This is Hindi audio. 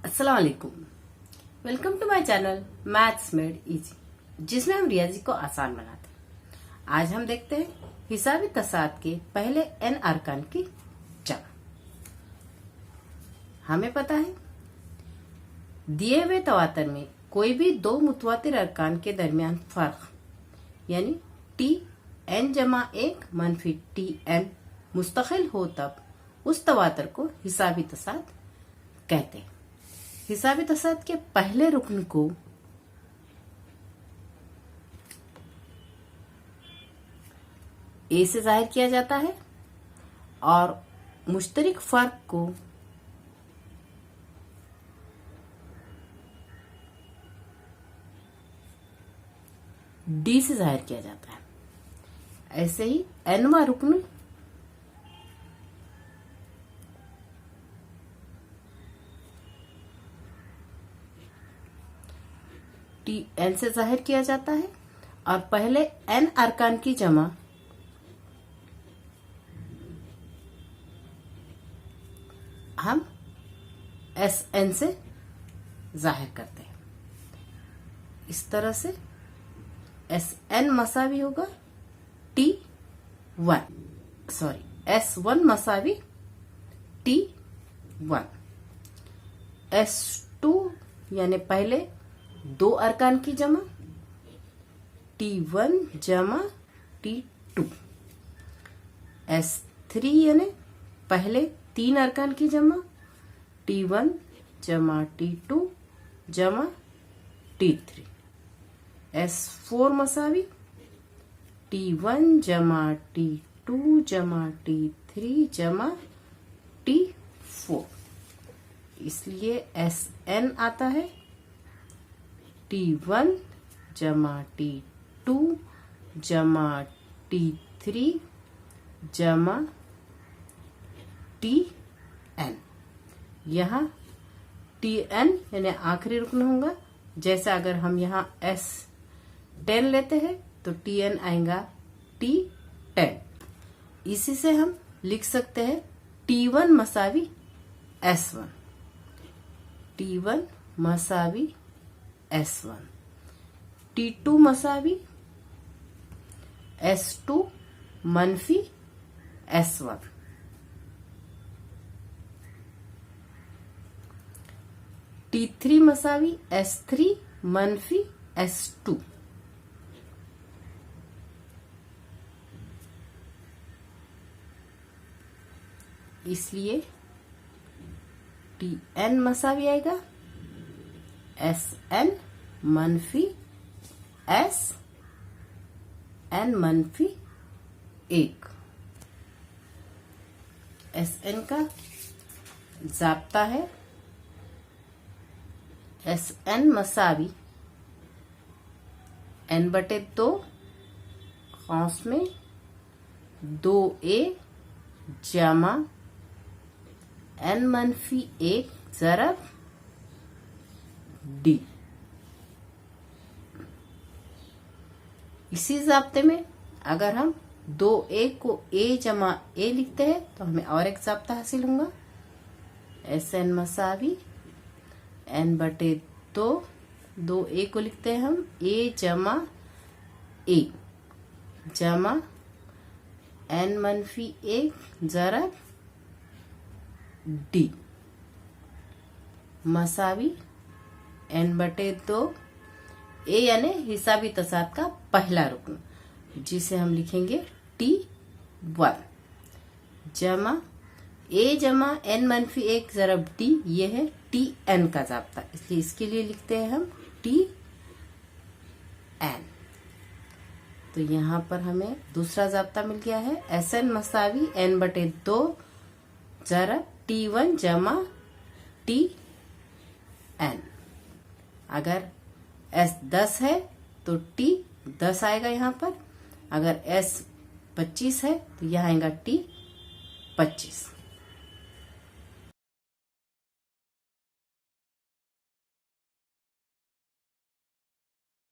अस्सलाम वालेकुम। Welcome to my channel maths made easy, जिसमें हम रियाजी को आसान बनाते हैं। आज हम देखते हैं हिसाबी तसाद के पहले n अरकान की जमा। हमें पता है दिए हुए तवातर में कोई भी दो मुतवातिर अरकान के दरमियान फर्क यानी टी एन जमा एक मनफी टी एन मुस्तकिल हो तब उस तवातर को हिसाबी तसाद कहते हैं। हिसाबी तसाद के पहले रुकन को ए से जाहिर किया जाता है और मुश्तरिक फर्क को डी से जाहिर किया जाता है। ऐसे ही एनवा रुकन टी एन से जाहिर किया जाता है और पहले एन अरकान की जमा हम एस एन से जाहिर करते हैं। इस तरह से एस एन मसावी होगा टी वन एस वन मसावी टी वन। एस टू यानी पहले दो अरकान की जमा टी वन जमा टी टू। एस थ्री यानी पहले तीन अरकान की जमा टी वन जमा टी टू जमा टी थ्री। एस फोर मसावी टी वन जमा टी टू जमा टी थ्री जमा टी फोर। इसलिए एस एन आता है टी वन जमा टी टू जमा टी थ्री जमा टी एन। यहाँ टी एन यानी आखिरी रुकन होगा। जैसे अगर हम यहाँ एस 10 लेते हैं तो टी एन आएगा टी 10। इसी से हम लिख सकते हैं टी वन मसावी एस वन, टी वन मसावी एस वन, टी टू मसावी एस टू मनफी एस वन, टी थ्री मसावी एस थ्री मनफी एस टू। इसलिए टी एन मसावी आएगा एस एन मनफी एस एन मनफी एक। एस एन का जाब्ता है एस एन मसावी एन बटे दो कौंस में दो ए जमा एन मनफी एक ज़रब डी। इसी जाब्ते में अगर हम दो ए को ए जमा ए लिखते हैं तो हमें और एक जाब्ता हासिल होगा एस एन मसावी एन बटे दो, दो ए को लिखते हैं हम ए जमा ए जमा एन मनफी एक ज़रब डी मसावी एन बटे दो ए यानी हिसाबी तसाद का पहला रुकन, जिसे हम लिखेंगे टी वन जमा ए जमा एन मनफी एक ज़रब डी। ये है टी एन का जाब्ता, इसलिए इसके लिए लिखते हैं हम टी एन। तो यहाँ पर हमें दूसरा जाब्ता मिल गया है एस एन मसावी एन बटे दो ज़रब टी वन जमा टी एन। अगर एस 10 है तो टी 10 आएगा यहाँ पर। अगर एस 25 है तो यहाँ आएगा टी 25।